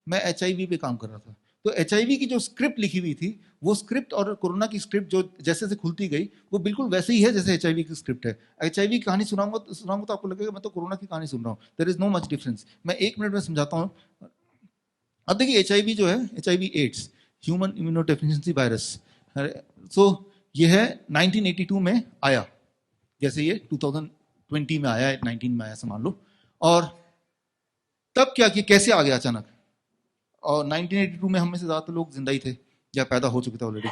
मैं HIV पे काम कर रहा था। तो HIV की जो स्क्रिप्ट लिखी हुई थी, वो स्क्रिप्ट और कोरोना की स्क्रिप्ट जो जैसे जैसे खुलती गई, वो बिल्कुल वैसे ही है जैसे HIV की स्क्रिप्ट है। HIV की कहानी सुनाऊंगा तो आपको लगेगा मैं तो कोरोना की कहानी सुन रहा हूँ। There is no much difference. मैं 1 मिनट में समझाता हूँ। अब देखिए HIV जो है, HIV AIDS, human immunodeficiency virus, so ये है 1982 में आया, जैसे ये 2020 में आया, 19 में आया मान लो। और तब क्या किया, कैसे आ गया अचानक? और 1982 में हम में से ज़्यादातर लोग जिंदा ही थे या पैदा हो चुके थे ऑलरेडी,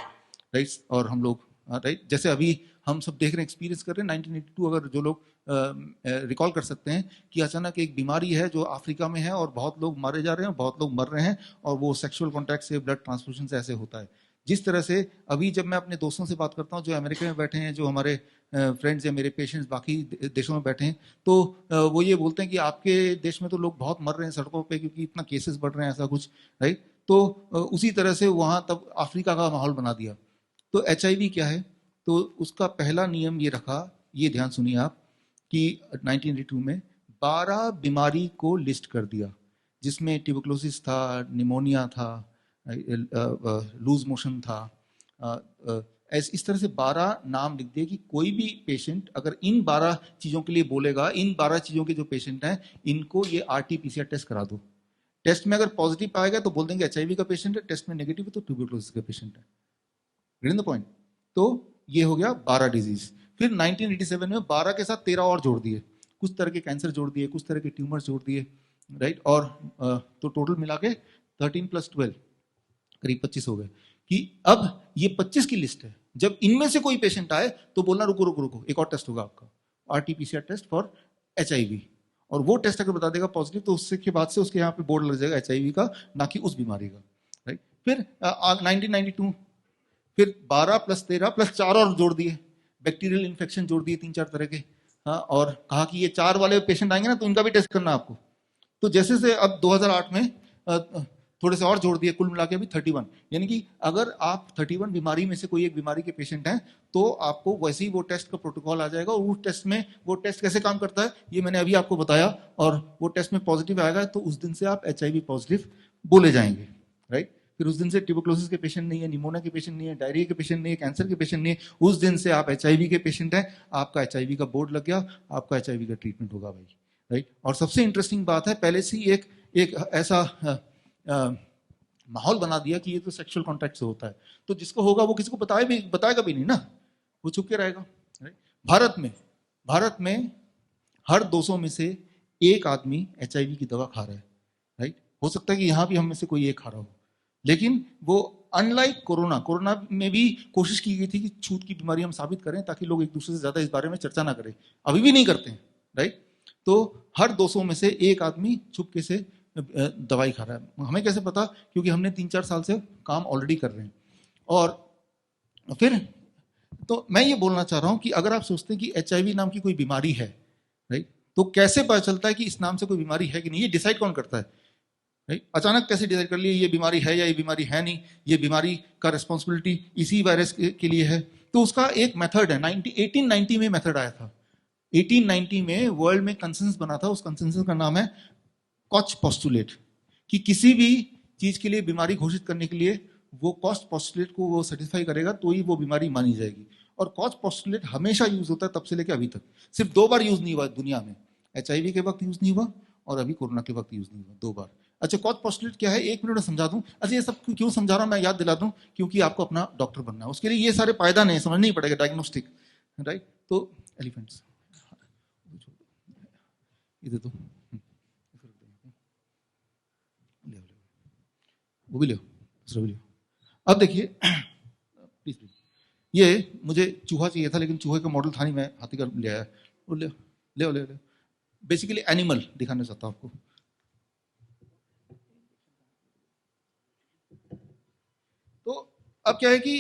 राइट? और हम लोग, राइट, जैसे अभी हम सब देख रहे हैं, एक्सपीरियंस कर रहे हैं 1982, अगर जो लोग रिकॉल कर सकते हैं कि अचानक एक बीमारी है जो अफ्रीका में है और बहुत लोग मारे जा रहे हैं, बहुत लोग मर रहे हैं, और वो सेक्सुअल कॉन्टैक्ट से, ब्लड ट्रांसफ्यूजन से ऐसे होता है। जिस तरह से अभी जब मैं अपने दोस्तों से बात करता हूँ जो अमेरिका में बैठे हैं, जो हमारे फ्रेंड्स या मेरे पेशेंट्स बाकी देशों में बैठे हैं, तो वो ये बोलते हैं कि आपके देश में तो लोग बहुत मर रहे हैं सड़कों पे क्योंकि इतना केसेस बढ़ रहे हैं, ऐसा कुछ, राइट? तो उसी तरह से वहाँ तब अफ्रीका का माहौल बना दिया। तो HIV क्या है? तो उसका पहला नियम ये रखा, ये ध्यान सुनिए आप, कि 1982 में 12 बीमारी को लिस्ट कर दिया, जिसमें ट्यूबरकुलोसिस था, निमोनिया था, लूज मोशन था, इस तरह से 12 नाम लिख दिए कि कोई भी पेशेंट अगर इन 12 चीज़ों के लिए बोलेगा, इन 12 चीज़ों के जो पेशेंट हैं इनको ये RT-PCR टेस्ट करा दो। टेस्ट में अगर पॉजिटिव पाएगा तो बोल देंगे HIV का पेशेंट है, टेस्ट में नेगेटिव है तो ट्यूबरकुलोसिस का पेशेंट है। Read the point. तो ये हो गया 12 डिजीज। फिर 1987 में 12 के साथ 13 और जोड़ दिए, कुछ तरह के कैंसर जोड़ दिए, कुछ तरह के ट्यूमर्स जोड़ दिए, राइट? और तो टोटल मिला के 13 + 12 करीब 25 हो गए। कि अब ये 25 की लिस्ट है, जब इनमें से कोई पेशेंट आए तो बोलना रुको रुको रुको, एक और टेस्ट होगा आपका, RT-PCR टेस्ट फॉर HIV, और वो टेस्ट अगर बता देगा पॉजिटिव तो उससे के बाद से उसके यहाँ पे बोर्ड लग जाएगा HIV का, ना कि उस बीमारी का, राइट? फिर 1992 फिर 12 + 13 + 4 और जोड़ दिए, बैक्टीरियल इन्फेक्शन जोड़ दिए 3-4 तरह के। हाँ, और कहा कि ये 4 वाले पेशेंट आएंगे ना तो इनका भी टेस्ट करना आपको। तो जैसे से अब 2008 में थोड़े से और जोड़ दिए, कुल मिला के अभी 31। यानी कि अगर आप 31 बीमारी में से कोई एक बीमारी के पेशेंट हैं तो आपको वैसे ही वो टेस्ट का प्रोटोकॉल आ जाएगा। और उस टेस्ट में, वो टेस्ट कैसे काम करता है ये मैंने अभी आपको बताया, और वो टेस्ट में पॉजिटिव आएगा तो उस दिन से आप HIV पॉजिटिव बोले जाएंगे, राइट? फिर उस दिन से ट्यूबरकुलोसिस के पेशेंट नहीं है, निमोनिया के पेशेंट नहीं है, डायरिया के पेशेंट नहीं है, कैंसर के पेशेंट नहीं है, उस दिन से आप HIV के पेशेंट हैं, आपका HIV का बोर्ड लग गया, आपका HIV का ट्रीटमेंट होगा भाई, राइट? और सबसे इंटरेस्टिंग बात है, पहले से ही एक ऐसा माहौल बना दिया कि ये तो सेक्सुअल कॉन्टैक्ट से होता है, तो जिसको होगा वो किसी को बताएगा भी नहीं ना, वो छुप के रहेगा, राइट? भारत में हर 200 में से एक आदमी HIV की दवा खा रहा है, राइट? हो सकता है कि यहां भी हम में से कोई एक खा रहा हो, लेकिन वो अनलाइक कोरोना में भी कोशिश की गई थी कि छूत की बीमारी हम साबित करें ताकि लोग एक दूसरे से ज्यादा इस बारे में चर्चा ना करें, अभी भी नहीं करते हैं, राइट? तो हर 200 में से एक आदमी चुपके से दवाई खा रहा है। हमें कैसे पता? क्योंकि हमने 3-4 साल से काम ऑलरेडी कर रहे हैं। और फिर तो मैं ये बोलना चाह रहा हूं कि अगर आप सोचते हैं कि HIV नाम की कोई बीमारी है, राइट, तो कैसे पता चलता है कि इस नाम से कोई बीमारी है कि नहीं? ये डिसाइड कौन करता है, राइट? अचानक कैसे डिसाइड कर लिया ये बीमारी है या ये बीमारी है नहीं, ये बीमारी का रिस्पॉन्सिबिलिटी इसी वायरस के लिए है? तो उसका एक मेथड है, 1890 में मेथड आया था। 1890 में वर्ल्ड में कंसेंसस बना था, उस कंसेंसस का नाम है कॉच पोस्टुलेट, कि किसी भी चीज के लिए बीमारी घोषित करने के लिए वो कॉस्ट पोस्टुलेट को वो सेटिस्फाई करेगा तो ही वो बीमारी मानी जाएगी। और कॉच पोस्टुलेट हमेशा यूज होता है तब से लेकर अभी तक, सिर्फ 2 बार यूज नहीं हुआ दुनिया में। HIV के वक्त यूज नहीं हुआ और अभी कोरोना के वक्त यूज नहीं हुआ, 2 बार। अच्छा, कॉच पोस्टुलेट क्या है 1 मिनट में समझा दूं। अच्छा, ये सब क्यों समझा रहा हूं मैं, याद दिला दूं, क्योंकि आपको अपना डॉक्टर बनना है, उसके लिए ये सारे पायदान है, समझना ही पड़ेगा, डायग्नोस्टिक, राइट? तो एलिफेंट्स इधर तो वो भी लो, दूसरा भी लो। अब देखिए प्लीज प्लीज, ये मुझे चूहा चाहिए था लेकिन चूहे का मॉडल था नहीं, मैं हाथी का ले आया। वो ले ले ले, ले। बेसिकली एनिमल दिखाना चाहता हूं आपको। तो अब क्या है कि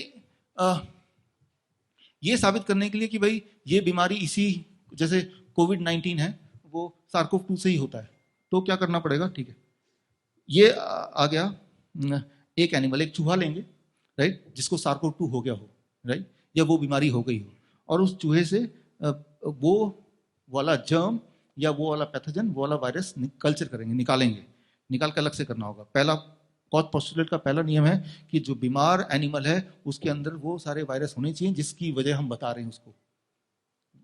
ये साबित करने के लिए कि भाई ये बीमारी इसी, जैसे कोविड-19 है वो SARS-CoV-2 से ही होता है, तो क्या करना पड़ेगा? ठीक है, ये आ गया एक एनिमल, एक चूहा लेंगे, राइट, जिसको SARS-CoV-2 हो गया हो, राइट, या वो बीमारी हो गई हो, और उस चूहे से वो वाला जर्म या वो वाला पैथोजन, वो वाला वायरस कल्चर करेंगे, निकाल के अलग से करना होगा। पहला कॉज पोस्टुलेट का पहला नियम है कि जो बीमार एनिमल है उसके अंदर वो सारे वायरस होने चाहिए जिसकी वजह हम बता रहे हैं उसको।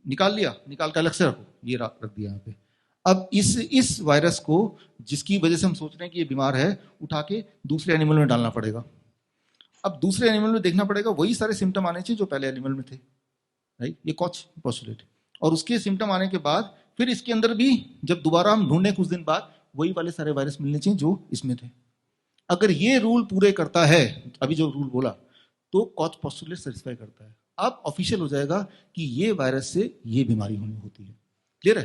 निकाल लिया, निकाल के अलग से रखो, ये रख दिया यहाँ पे। अब इस वायरस को जिसकी वजह से हम सोच रहे हैं कि ये बीमार है, उठा के दूसरे एनिमल में डालना पड़ेगा। अब दूसरे एनिमल में देखना पड़ेगा वही सारे सिम्टम आने चाहिए जो पहले एनिमल में थे, राइट। ये कॉज पोस्टुलेट। और उसके सिम्टम आने के बाद फिर इसके अंदर भी जब दोबारा हम ढूंढने कुछ दिन बाद, वही वाले सारे वायरस मिलने चाहिए जो इसमें थे। अगर ये रूल पूरे करता है, अभी जो रूल बोला, तो कॉज पोस्टुलेट सेटिस्फाई करता है। अब ऑफिशियल हो जाएगा कि ये वायरस से ये बीमारी होनी होती है। क्लियर है,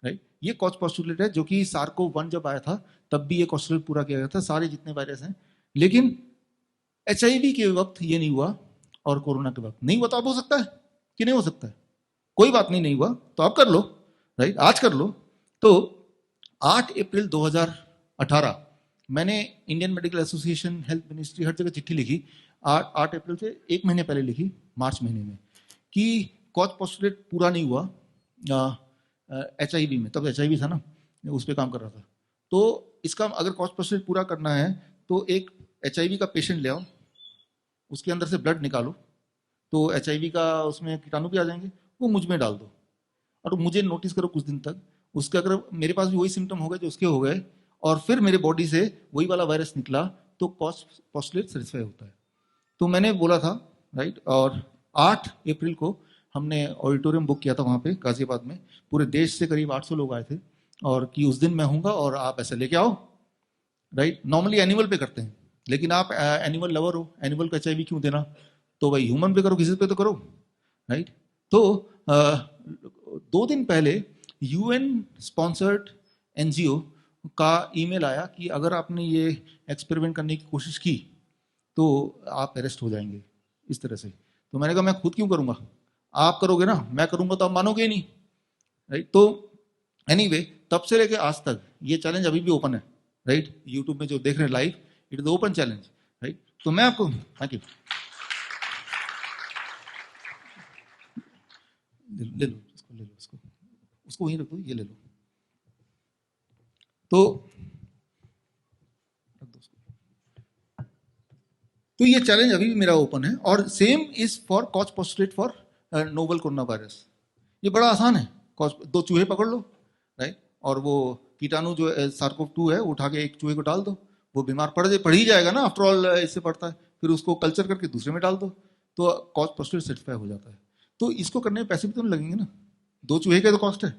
राइट। ये कॉज पोस्टुलेट है जो कि SARS-CoV-1 जब आया था तब भी ये पोस्टुलेट पूरा किया गया था, सारे जितने वायरस हैं। लेकिन HIV के वक्त ये नहीं हुआ और कोरोना के वक्त नहीं हुआ। तो अब हो सकता है कि नहीं हो सकता है, कोई बात नहीं, नहीं हुआ तो आप कर लो, राइट, आज कर लो। तो 8 अप्रैल 2018 मैंने Indian medical association, health ministry, हर जगह चिट्ठी लिखी। 8 अप्रैल से 1 महीने पहले लिखी, मार्च महीने में, कि कॉज पोस्टुलेट पूरा नहीं हुआ HIV में। तब HIV था ना, उस पर काम कर रहा था। तो इसका अगर कॉज पोस्टुलेट पूरा करना है तो एक HIV का पेशेंट ले आओ, उसके अंदर से ब्लड निकालो, तो HIV का उसमें कीटाणु भी आ जाएंगे, वो मुझ में डाल दो और मुझे नोटिस करो कुछ दिन तक। उसके अगर मेरे पास भी वही सिम्टम हो गए जो उसके हो गए और फिर मेरे बॉडी से वही वाला वायरस निकला, तो कॉज पोस्टुलेट सेटिस्फाई होता है। तो मैंने बोला था, राइट। और 8 अप्रैल को हमने ऑडिटोरियम बुक किया था वहाँ पे गाजियाबाद में, पूरे देश से करीब 800 लोग आए थे, और कि उस दिन मैं हूँगा और आप ऐसे लेके आओ, राइट। नॉर्मली एनिमल पे करते हैं, लेकिन आप एनिमल लवर हो, एनिमल का HIV क्यों देना, तो भाई ह्यूमन पे करो, किसी पे तो करो, राइट। तो 2 दिन पहले UN स्पॉन्सर्ड NGO का ईमेल आया कि अगर आपने ये एक्सपेरिमेंट करने की कोशिश की तो आप अरेस्ट हो जाएंगे, इस तरह से। तो मैंने कहा मैं खुद क्यों करूंगा, आप करोगे ना, मैं करूंगा तो आप मानोगे ही नहीं, राइट। तो एनीवे, तब से लेके आज तक ये चैलेंज अभी भी ओपन है, राइट। यूट्यूब में जो देख रहे हैं live, it is open challenge, right. तो मैं आपको, थैंक यू, ले लो इसको, ले लो इसको, उसको वहीं रख दो, ये ले लो। तो ये चैलेंज अभी भी मेरा ओपन है। और same is for cause postulate for novel corona virus. ये बड़ा आसान है, 2 चूहे पकड़ लो, राइट, और वो कीटाणु जो SARS-CoV-2 है उठा के एक चूहे को डाल दो, वो बीमार पड़ ही जाएगा ना, आफ्टर ऑल इससे पड़ता है। फिर उसको कल्चर करके दूसरे में डाल दो, तो कॉज पोस्टुलेट सेटिस्फाई हो जाता है। तो इसको करने में पैसे भी तो नहीं लगेंगे ना, 2 चूहे का तो कॉस्ट है।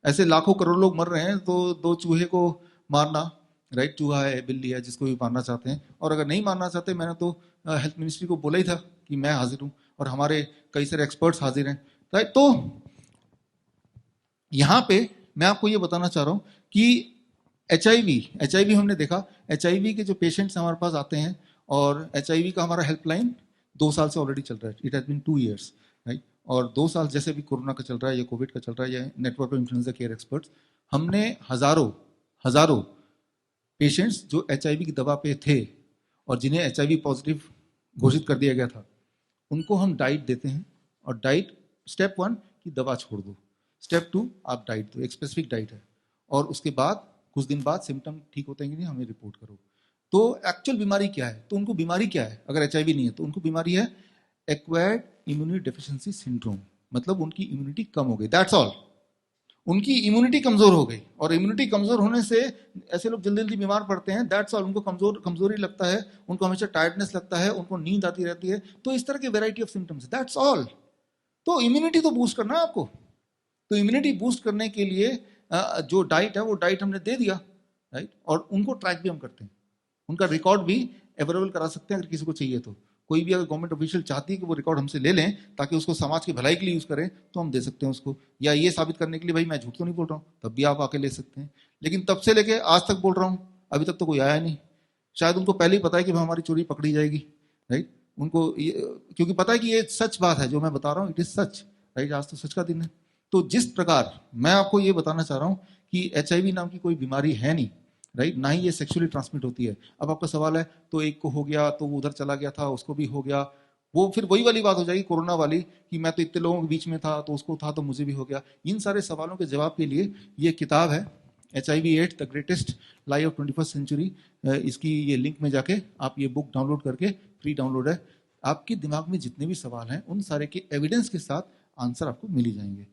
ऐसे लाखों करोड़ लोग मर रहे हैं, तो 2 चूहे को मारना, राइट, चूहा है, बिल्ली है, जिसको भी मारना चाहते हैं। और अगर नहीं मारना चाहते, मैंने तो हेल्थ मिनिस्ट्री को बोला ही था कि मैं हाजिर हूं, और हमारे कई सारे एक्सपर्ट्स हाजिर हैं, राइट। तो यहां पे मैं आपको ये बताना चाह रहा हूं कि HIV हमने देखा, HIV के जो पेशेंट्स हमारे पास आते हैं, और HIV का हमारा हेल्पलाइन 2 साल से ऑलरेडी चल रहा है, it has been 2 years, right. और 2 साल जैसे भी कोरोना का चल रहा है या कोविड का चल रहा है या network of influenza care experts, हमने हजारों पेशेंट्स जो HIV की दवा पे थे और जिन्हें HIV पॉजिटिव घोषित कर दिया गया था, उनको हम डाइट देते हैं। और डाइट, स्टेप 1 की दवा छोड़ दो, स्टेप 2 आप डाइट दो, एक स्पेसिफिक डाइट है, और उसके बाद कुछ दिन बाद सिम्टम ठीक होते हैं कि नहीं हमें रिपोर्ट करो। तो एक्चुअल बीमारी क्या है, तो उनको बीमारी क्या है, अगर HIV नहीं है तो उनको बीमारी है एक्वायर्ड इम्यूनिटी डेफिशिएंसी सिंड्रोम, मतलब उनकी इम्यूनिटी कम हो गई, दैट्स ऑल। उनकी इम्यूनिटी कमजोर हो गई, और इम्यूनिटी कमजोर होने से ऐसे लोग जल्दी जल्दी बीमार पड़ते हैं, दैट्स ऑल। उनको कमजोरी लगता है, उनको हमेशा टायर्डनेस लगता है, उनको नींद आती रहती है, तो इस तरह की variety of symptoms, that's all. तो इम्यूनिटी तो बूस्ट करना है आपको, तो इम्यूनिटी बूस्ट करने के लिए जो डाइट है वो डाइट हमने दे दिया, राइट। और उनको ट्रैक भी हम करते हैं, उनका रिकॉर्ड भी अवेलेबल करा सकते हैं अगर किसी को चाहिए तो। कोई भी अगर गवर्नमेंट ऑफिशियल चाहती है कि वो रिकॉर्ड हमसे ले लें ताकि उसको समाज की भलाई के लिए यूज करें, तो हम दे सकते हैं उसको, या ये साबित करने के लिए भाई मैं झूठ तो नहीं बोल रहा हूँ, तब भी आप आके ले सकते हैं। लेकिन तब से लेके आज तक बोल रहा हूँ, अभी तक तो कोई आया नहीं। शायद उनको पहले ही पता है कि हमारी चोरी पकड़ी जाएगी, राइट। उनको क्योंकि पता है कि ये सच बात है जो मैं बता रहा हूँ, इट इज सच, राइट। आज तो सच का दिन है। तो जिस प्रकार मैं आपको ये बताना चाह रहा हूँ कि HIV नाम की कोई बीमारी है नहीं, राइट, ना ही ये सेक्सुअली ट्रांसमिट होती है। अब आपका सवाल है तो एक को हो गया तो वो उधर चला गया था, उसको भी हो गया, वो फिर वही वाली बात हो जाएगी कोरोना वाली कि मैं तो इतने लोगों के बीच में था तो उसको था तो मुझे भी हो गया। इन सारे सवालों के जवाब के लिए ये किताब है HIV/AIDS the greatest lie of 21st century. इसकी ये लिंक में जाके आप ये बुक डाउनलोड करके, फ्री डाउनलोड है, आपके दिमाग में जितने भी सवाल हैं उन सारे के एविडेंस के साथ आंसर आपको मिल ही जाएंगे।